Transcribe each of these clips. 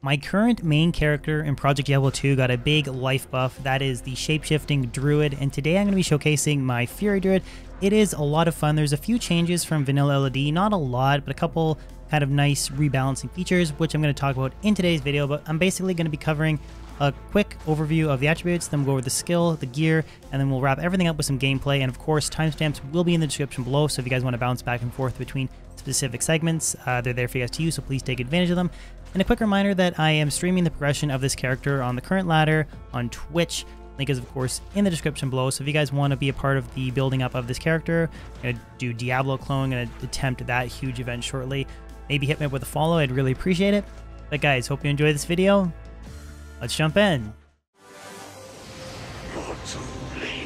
My current main character in Project Diablo 2 got a big life buff, that is the shapeshifting druid, and today I'm going to be showcasing my Fury Druid. It is a lot of fun. There's a few changes from vanilla LOD, not a lot, but a couple kind of nice rebalancing features, which I'm going to talk about in today's video, but I'm basically going to be covering a quick overview of the attributes, then we'll go over the skill, the gear, and then we'll wrap everything up with some gameplay, and of course timestamps will be in the description below, so if you guys want to bounce back and forth between specific segments, they're there for you guys to use, so please take advantage of them. And a quick reminder that I am streaming the progression of this character on the current ladder on Twitch. Link is, of course, in the description below. So if you guys want to be a part of the building up of this character, I'm going to do Diablo clone, going to attempt that huge event shortly. Maybe hit me up with a follow. I'd really appreciate it. But guys, hope you enjoy this video. Let's jump in. You're too late.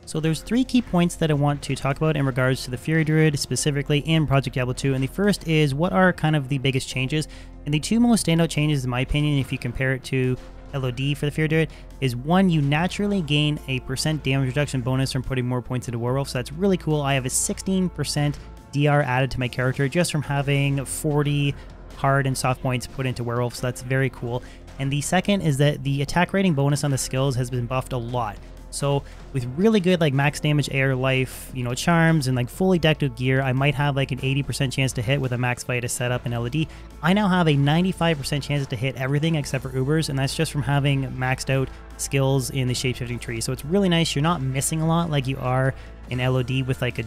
So there's three key points that I want to talk about in regards to the Fury Druid, specifically in Project Diablo 2, and the first is what are kind of the biggest changes, and the two most standout changes in my opinion, if you compare it to LOD for the Fury Druid, is one, you naturally gain a % damage reduction bonus from putting more points into Werewolf, so that's really cool. I have a 16% DR added to my character just from having 40 hard and soft points put into Werewolf, so that's very cool. And the second is that the attack rating bonus on the skills has been buffed a lot. So with really good like max damage, air, life, you know, charms, and like fully decked with gear, I might have like an 80% chance to hit with a max Vita setup in LOD. I now have a 95% chance to hit everything except for Ubers, and that's just from having maxed out skills in the shapeshifting tree. So it's really nice. You're not missing a lot like you are in LOD with like a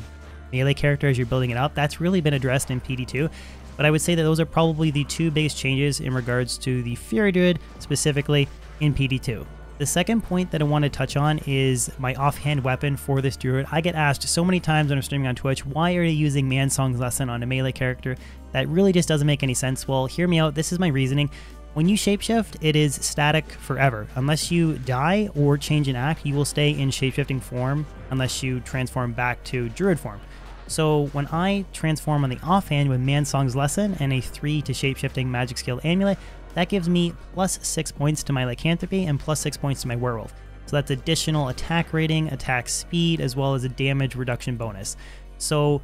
melee character as you're building it up. That's really been addressed in PD2. But I would say that those are probably the two biggest changes in regards to the Fury Druid, specifically in PD2. The second point that I want to touch on is my offhand weapon for this druid. I get asked so many times when I'm streaming on Twitch, why are you using Mansong's Lesson on a melee character? That really just doesn't make any sense. Well, hear me out. This is my reasoning. When you shapeshift, it is static forever. Unless you die or change an act, you will stay in shapeshifting form unless you transform back to druid form. So when I transform on the offhand with Mansong's Lesson and a 3 to shapeshifting magic skill amulet, that gives me plus 6 points to my lycanthropy and plus 6 points to my werewolf. So that's additional attack rating, attack speed, as well as a damage reduction bonus. So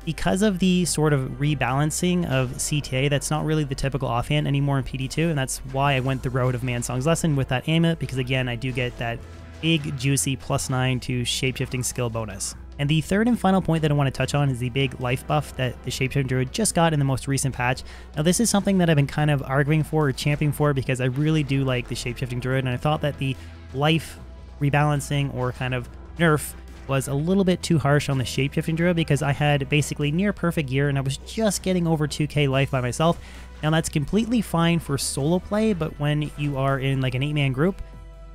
because of the sort of rebalancing of CTA, that's not really the typical offhand anymore in PD2, and that's why I went the road of Mansong's Lesson with that amulet, because again, I do get that big, juicy +9 to shapeshifting skill bonus. And the third and final point that I want to touch on is the big life buff that the Shapeshifting Druid just got in the most recent patch. Now this is something that I've been kind of arguing for or championing for because I really do like the Shapeshifting Druid, and I thought that the life rebalancing or kind of nerf was a little bit too harsh on the Shapeshifting Druid because I had basically near perfect gear and I was just getting over 2k life by myself. Now that's completely fine for solo play, but when you are in like an 8-man group,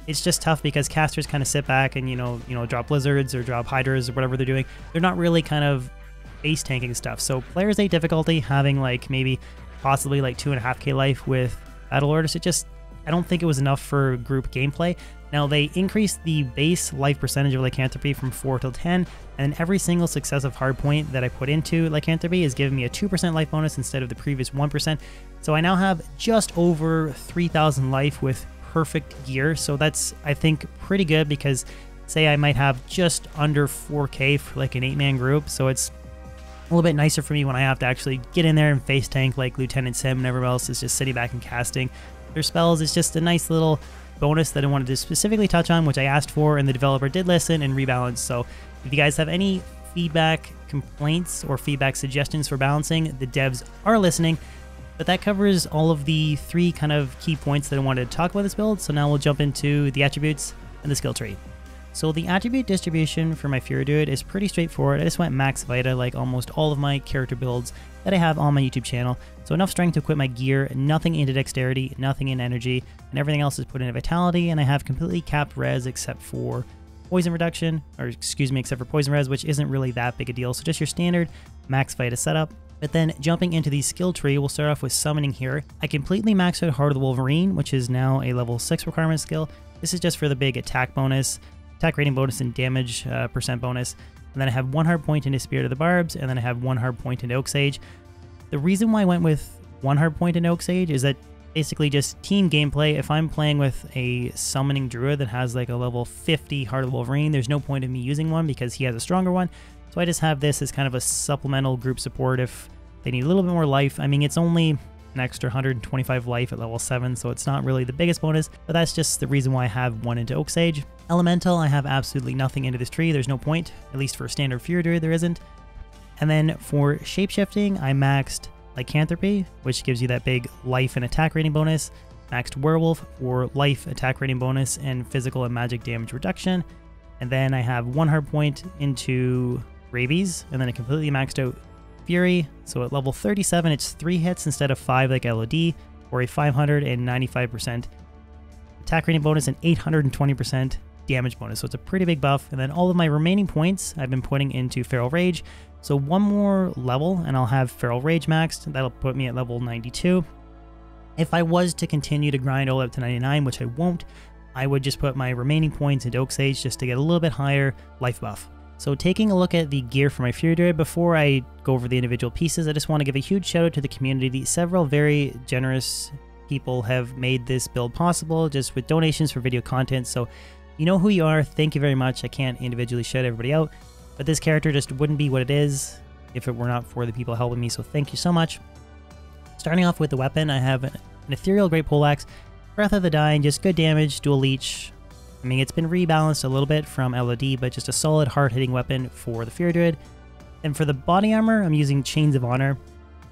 it's just tough because casters kind of sit back and, you know, drop blizzards or drop hydras or whatever they're doing. They're not really kind of base tanking stuff. So players 8 difficulty having like maybe possibly like 2.5k life with Battle Orders, I don't think it was enough for group gameplay. Now they increased the base life percentage of lycanthropy from 4 till 10, and every single successive hard point that I put into lycanthropy is giving me a 2% life bonus instead of the previous 1%. So I now have just over 3,000 life with perfect gear, so that's I think pretty good because say I might have just under 4k for like an 8-man group, so it's a little bit nicer for me when I have to actually get in there and face tank like Lieutenant Sim and everyone else is just sitting back and casting their spells. It's just a nice little bonus that I wanted to specifically touch on, which I asked for and the developer did listen and rebalance. So if you guys have any feedback, complaints, or feedback suggestions for balancing, the devs are listening. But that covers all of the three kind of key points that I wanted to talk about this build, so now we'll jump into the attributes and the skill tree. So the attribute distribution for my Fury Druid is pretty straightforward. I just went max Vita like almost all of my character builds that I have on my YouTube channel. So enough strength to equip my gear, nothing into dexterity, nothing in energy, and everything else is put into vitality, and I have completely capped res except for poison reduction, or excuse me, except for poison res, which isn't really that big a deal. So just your standard max Vita setup. But then jumping into the skill tree, we'll start off with summoning here. I completely maxed out Heart of the Wolverine, which is now a level 6 requirement skill. This is just for the big attack bonus, attack rating bonus, and damage percent bonus. And then I have 1 hard point into Spirit of the Barbs, and then I have 1 hard point into Oak Sage. The reason why I went with 1 hard point into Oak Sage is that basically just team gameplay. If I'm playing with a summoning druid that has like a level 50 Heart of the Wolverine, there's no point in me using one because he has a stronger one. So I just have this as kind of a supplemental group support if they need a little bit more life. I mean, it's only an extra 125 life at level 7, so it's not really the biggest bonus, but that's just the reason why I have one into Oak Sage. Elemental, I have absolutely nothing into this tree. There's no point, at least for a standard Fury Druid there isn't. And then for shapeshifting, I maxed Lycanthropy, which gives you that big life and attack rating bonus. Maxed Werewolf for life, attack rating bonus, and physical and magic damage reduction. And then I have 1 hard point into Rabies, and then I completely maxed out Fury. So at level 37, it's 3 hits instead of 5 like LOD, or a 595% attack rating bonus and 820% damage bonus. So it's a pretty big buff. And then all of my remaining points I've been putting into Feral Rage. So one more level and I'll have Feral Rage maxed. That'll put me at level 92. If I was to continue to grind all up to 99, which I won't, I would just put my remaining points into Oak Sage just to get a little bit higher life buff. So taking a look at the gear for my Fury Druid, before I go over the individual pieces, I just want to give a huge shout out to the community. Several very generous people have made this build possible just with donations for video content. So you know who you are. Thank you very much. I can't individually shout everybody out, but this character just wouldn't be what it is if it were not for the people helping me. So thank you so much. Starting off with the weapon, I have an Ethereal Great Poleaxe, Breath of the Dying, just good damage, dual leech. I mean, it's been rebalanced a little bit from LOD, but just a solid hard-hitting weapon for the Fury Druid. And for the body armor, I'm using Chains of Honor.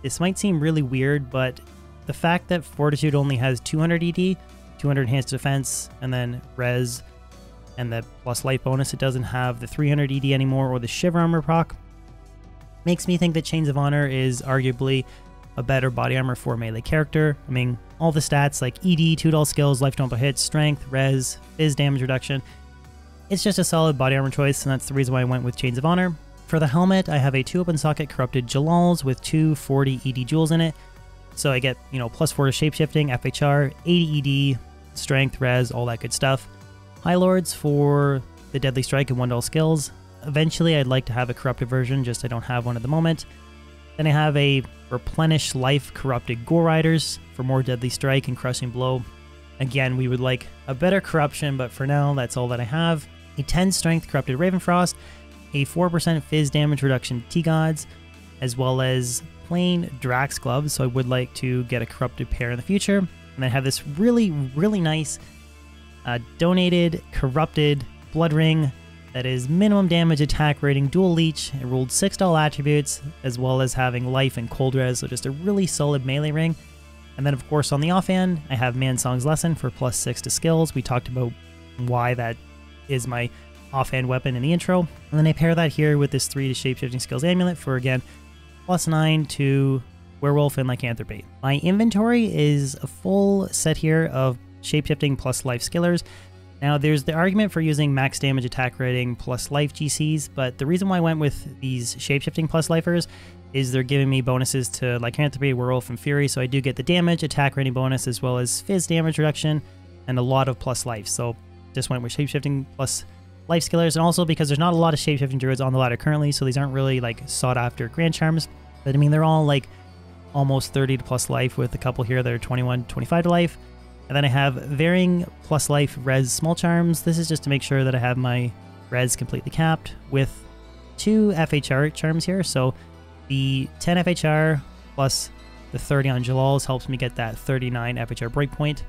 This might seem really weird, but the fact that Fortitude only has 200 ED, 200 enhanced defense, and then res, and the plus life bonus, it doesn't have the 300 ED anymore or the Shiver armor proc, makes me think that Chains of Honor is arguably a better body armor for a melee character. I mean, all the stats like ED, 2 skills, life don't hit, strength, res, phys damage reduction. It's just a solid body armor choice, and that's the reason why I went with Chains of Honor. For the helmet, I have a 2 open socket corrupted Jalals with 2 40 ED jewels in it. So I get, you know, +4 to shapeshifting, FHR, 80 ED, strength, res, all that good stuff. High Lords for the Deadly Strike and 1 skills. Eventually, I'd like to have a corrupted version, just I don't have one at the moment. Then I have a Replenish Life Corrupted Gore Riders for more Deadly Strike and Crushing Blow. Again, we would like a better corruption, but for now, that's all that I have. A 10 Strength Corrupted Ravenfrost, a 4% Fizz damage reduction T-Gods, as well as plain Drax Gloves, so I would like to get a corrupted pair in the future. And then I have this really, really nice donated Corrupted Blood Ring that is minimum damage, attack rating, dual leech. It rolled 6 attributes, as well as having life and cold res, so just a really solid melee ring. And then of course on the offhand, I have Mansong's Lesson for +6 to skills. We talked about why that is my offhand weapon in the intro. And then I pair that here with this 3 to shapeshifting skills amulet for, again, +9 to Werewolf and Lycanthropy. My inventory is a full set here of shapeshifting plus life skillers. Now, there's the argument for using max damage, attack rating, plus life GCs, but the reason why I went with these shapeshifting plus lifers is they're giving me bonuses to Lycanthropy, Werewolf, and Fury, so I do get the damage, attack rating bonus, as well as Fizz damage reduction, and a lot of plus life. So just went with shapeshifting plus life skillers, and also because there's not a lot of shapeshifting druids on the ladder currently, so these aren't really like sought after grand charms, but I mean, they're all like almost 30 to plus life, with a couple here that are 21, 25 to life. And then I have varying plus life res small charms. This is just to make sure that I have my res completely capped with 2 FHR charms here. So the 10 FHR plus the 30 on Jalals helps me get that 39 FHR breakpoint.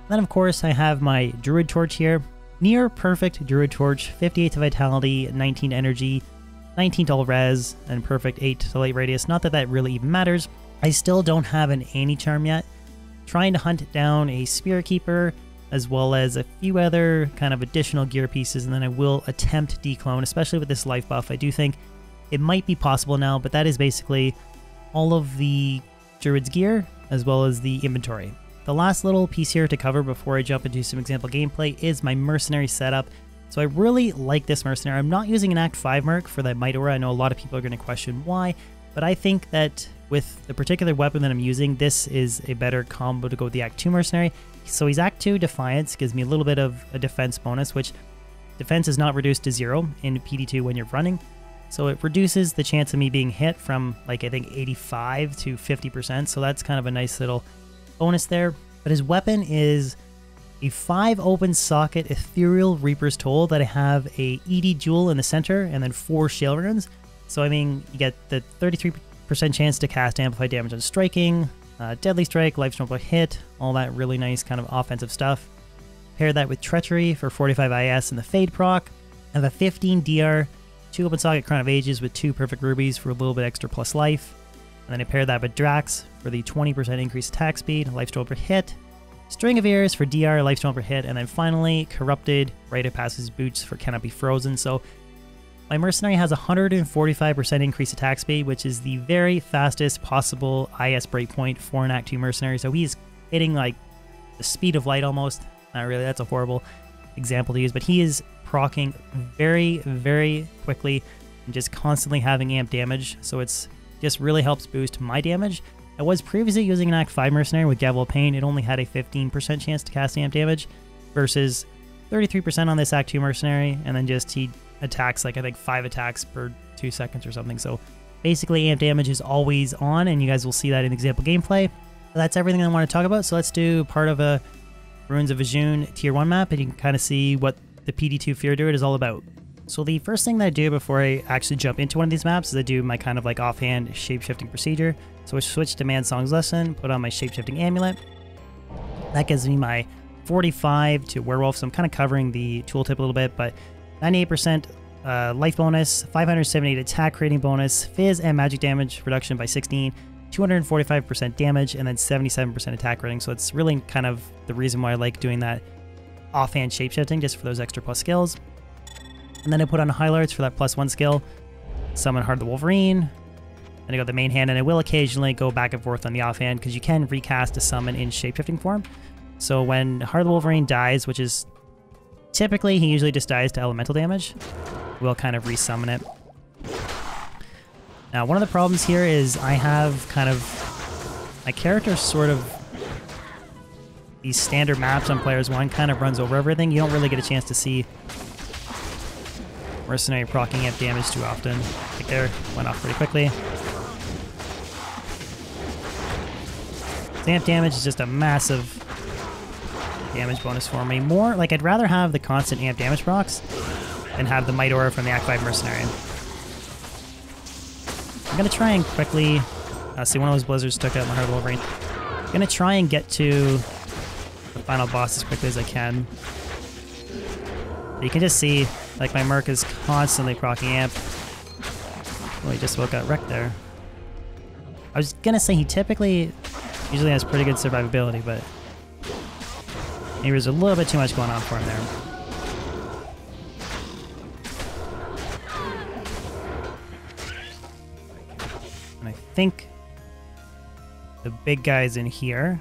Then of course I have my Druid Torch here. Near perfect Druid Torch, 58 to vitality, 19 energy, 19 to all res, and perfect 8 to light radius. Not that that really even matters. I still don't have an anti-charm yet. Trying to hunt down a Spirit Keeper, as well as a few other kind of additional gear pieces, and then I will attempt declone, especially with this life buff. I do think it might be possible now, but that is basically all of the Druid's Gear, as well as the inventory. The last little piece here to cover before I jump into some example gameplay is my Mercenary setup. So I really like this Mercenary. I'm not using an Act 5 Merc for that Might Aura. I know a lot of people are going to question why, but I think that with the particular weapon that I'm using, this is a better combo to go with the Act 2 Mercenary. So he's Act 2 Defiance, gives me a little bit of a defense bonus, which defense is not reduced to 0 in PD2 when you're running. So it reduces the chance of me being hit from, like, I think 85 to 50%. So that's kind of a nice little bonus there. But his weapon is a 5 open socket Ethereal Reaper's Toll that I have a ED jewel in the center and then 4 shell runes. So I mean, you get the 33% chance to cast amplified damage on striking, deadly strike, lifesteal per hit, all that really nice kind of offensive stuff. Pair that with treachery for 45 IS and the fade proc. I have a 15 DR, 2 open socket Crown of Ages with 2 perfect rubies for a little bit extra plus life. And then I pair that with Drax for the 20% increased attack speed, lifesteal per hit. String of Ears for DR, lifesteal per hit, and then finally Corrupted, Rite of Passage boots for Cannot Be Frozen. So my Mercenary has 145% increased attack speed, which is the very fastest possible IS breakpoint for an Act 2 Mercenary. So he's hitting like the speed of light almost. Not really, that's a horrible example to use, but he is proccing very, very quickly and just constantly having amp damage. So it's just really helps boost my damage. I was previously using an Act 5 Mercenary with Gavel of Pain. It only had a 15% chance to cast amp damage versus 33% on this Act 2 Mercenary, and then just he attacks like I think 5 attacks per 2 seconds or something. So basically amp damage is always on, and you guys will see that in example gameplay. That's everything I want to talk about, so let's do part of a Ruins of Vajun tier 1 map, and you can kind of see what the PD2 Fury Druid is all about. So the first thing that I do before I actually jump into one of these maps is I do my kind of like offhand shapeshifting procedure. So I switch to Man Song's Lesson, put on my shapeshifting amulet. That gives me my 45 to Werewolf, so I'm kind of covering the tooltip a little bit, but 98% life bonus, 578 attack rating bonus, fizz and magic damage reduction by 16, 245% damage, and then 77% attack rating. So it's really kind of the reason why I like doing that offhand shapeshifting, just for those extra plus skills. And then I put on highlights for that +1 skill, summon Heart of the Wolverine, then I go the main hand, and I will occasionally go back and forth on the offhand because you can recast a summon in shapeshifting form. So when Heart of the Wolverine dies, which is typically, he usually just dies to elemental damage, we'll kind of resummon it. Now, one of the problems here is I have kind of, my character sort of, these standard maps on Players 1 kind of runs over everything. You don't really get a chance to see Mercenary proccing amp damage too often. Like there, went off pretty quickly. Amp damage is just a massive damage bonus for me. More, like I'd rather have the constant amp damage procs than have the Might Aura from the Act 5 Mercenary. I'm going to try and quickly, see one of those blizzards took out my Heart of the Wolverine. I'm going to try and get to the final boss as quickly as I can. You can just see, like, my Merc is constantly proccing amp. Oh, he just about got wrecked there. I was gonna say he typically usually has pretty good survivability, but maybe there's a little bit too much going on for him there. And I think the big guy's in here.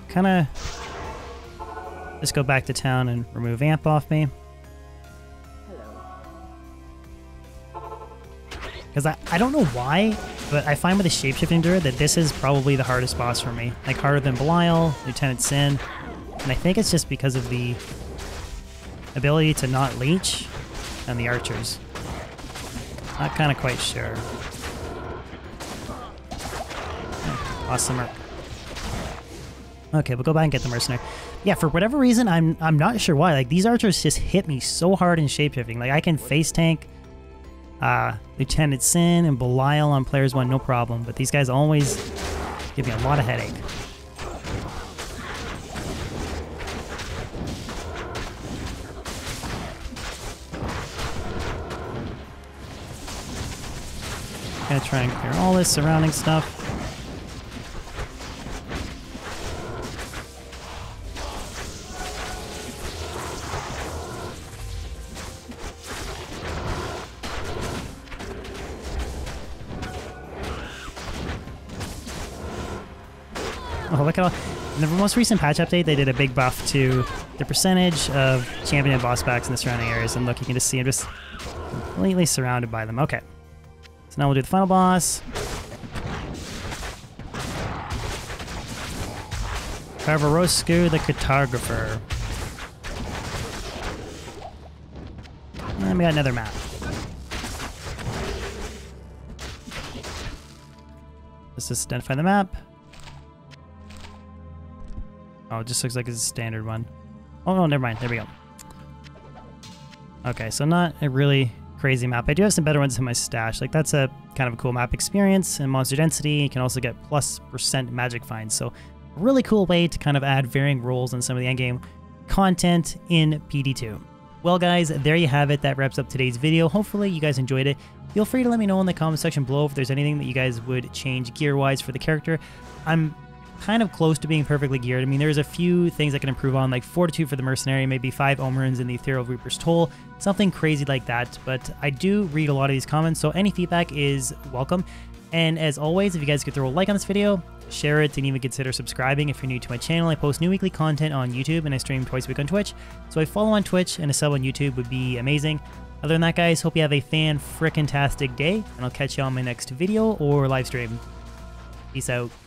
Kinda just go back to town and remove amp off me. Because I don't know why, but I find with the shapeshifting druid that this is probably the hardest boss for me. Like harder than Belial, Lieutenant Sin, and I think it's just because of the ability to not leech and the archers. Not kind of quite sure. Oh, awesome Merc. Okay, we'll go back and get the Mercenary. Yeah, for whatever reason, I'm not sure why. Like, these archers just hit me so hard in shapeshifting. Like, I can face tank Lieutenant Sin and Belial on Players 1, no problem. But these guys always give me a lot of headache. Gonna try and clear all this surrounding stuff. Oh, look at all. In the most recent patch update, they did a big buff to the percentage of champion and boss backs in the surrounding areas. And look, you can just see I'm just completely surrounded by them. Okay. So now we'll do the final boss. Carvaroscu the Cartographer. And we got another map. Let's just identify the map. Oh, it just looks like it's a standard one. Oh, no, never mind. There we go. Okay, so not a really crazy map. I do have some better ones in my stash. Like that's a kind of a cool map. Experience and monster density. You can also get +% magic finds. So a really cool way to kind of add varying roles in some of the endgame content in PD2. Well guys, there you have it. That wraps up today's video. Hopefully you guys enjoyed it. Feel free to let me know in the comment section below if there's anything that you guys would change gear-wise for the character. I'm kind of close to being perfectly geared. I mean, there's a few things I can improve on, like Fortitude for the Mercenary, maybe 5 Omerins in the Ethereal Reaper's Toll, something crazy like that. But I do read a lot of these comments, so any feedback is welcome. And as always, if you guys could throw a like on this video, share it, and even consider subscribing if you're new to my channel. I post new weekly content on YouTube, and I stream twice a week on Twitch. So a follow on Twitch and a sub on YouTube would be amazing. Other than that, guys, hope you have a fan-frickin-tastic day, and I'll catch you on my next video or live stream. Peace out.